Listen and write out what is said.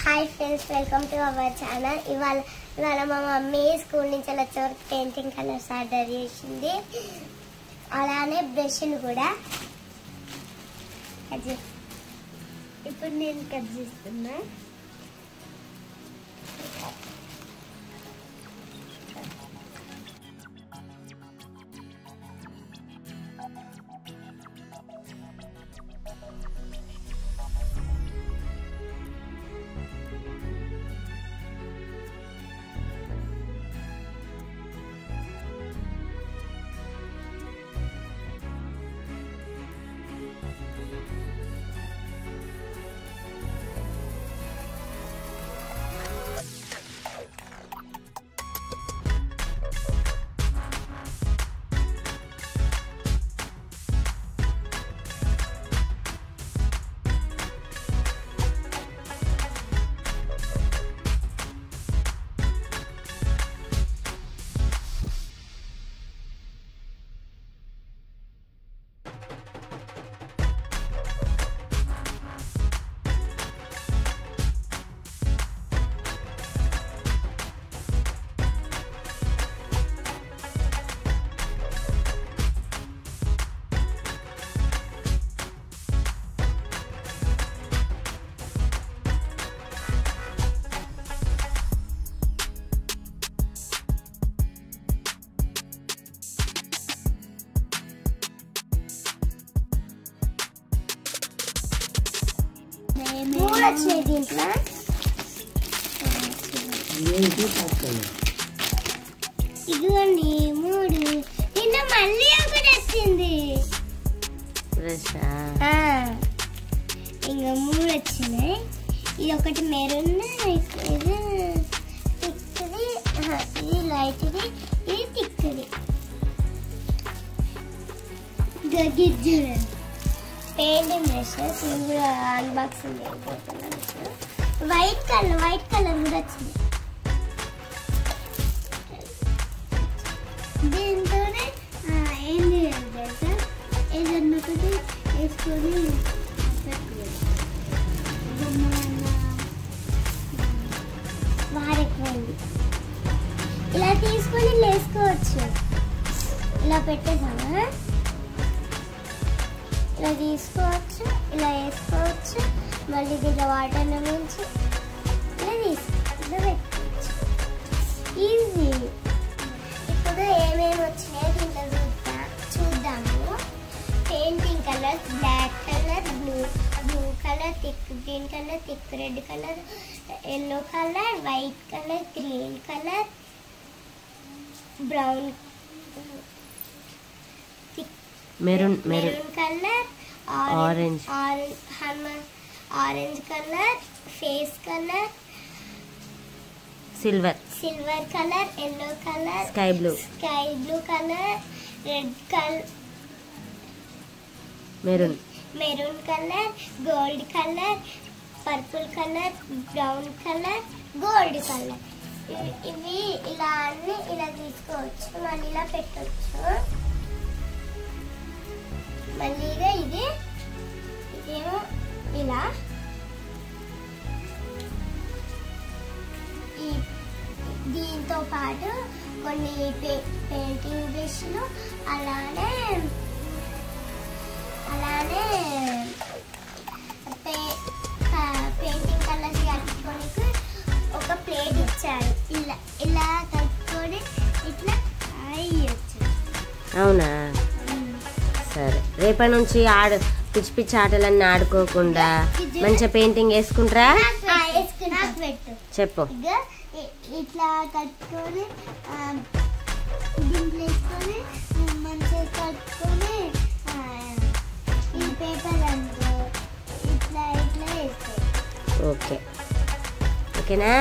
Hi friends, welcome to our channel. ఇవాళ మా mummy school నుంచి వచ్చేవరకు పెయింటింగ్ కలర్స్ ఆర్డర్ చేసింది. అలానే బ్రష్లు కూడా. ఇప్పుడు నేను కట్ చేస్తున్నా. మూడు వచ్చినాయి దీంట్లో. ఇదిగోండి మూడు. నిన్న మళ్ళీ ఒకటి వచ్చింది. ఇంకా మూడు వచ్చినాయి. ఇది ఒకటి మెరూన్, ఇది తిక్కుది, ఇది లైట్ది, ఇది తిక్కుది. చూడండి పెయింటింగ్ బ్రషెస్. ఇవి కూడా అన్బాక్సింగ్ అయిపోతున్నాను. వైట్ కలర్ కూడా వచ్చింది. దీంతోనే ఏంది తెలుసా, ఏదన్నా ఒకటి వేసుకొని వారెక్కువైంది. ఇలా తీసుకొని ఇలా వేసుకోవచ్చు. ఇలా పెట్టేసామా, ఇలా తీసుకోవచ్చు, ఇలా వేసుకోవచ్చు. మళ్ళీ దీంట్లో వాటర్లో నుంచి ఇలా పెట్టుకోవచ్చు. ఈజీ. ఇప్పుడు ఏమేమి వచ్చినాయో దీంట్లో చూద్దాము. Painting colours: black colour, blue colour, thick green colour, thick red colour, yellow colour, white colour, green colour, brown, maroon colour, orange colour, face colour, silver colour, yellow colour, sky blue colour, red colour, maroon colour, gold colour, purple colour, brown colour, gold colour. ఇవి ఇలా అన్ని ఇలా తీసుకోవచ్చు. మళ్ళీ ఇలా పెట్టవచ్చు. మళ్ళీగా ఇదేమో ఇలా దీంతో పాటు కొన్ని పెయింటింగ్ బ్రష్లు, అలానే పెయింటింగ్ కలర్స్ కలుపుకొని ఒక ప్లేట్ ఇచ్చారు. ఇలా కలుపుకొని ఇట్లా అయ్యొచ్చు. అవునా? సరే, రేపటి నుంచి పిచ్చి పిచ్చి ఆటలన్నీ ఆడుకోకుండా మంచిగా పెయింటింగ్ వేసుకుంటారా? చెప్పు. ఇట్లా కట్టుకొని దీంట్లో వేసుకొని మంచిగా కట్టుకొని ఈ పేపర్ అనుకో ఇట్లా వేసుకో. ఓకేనా?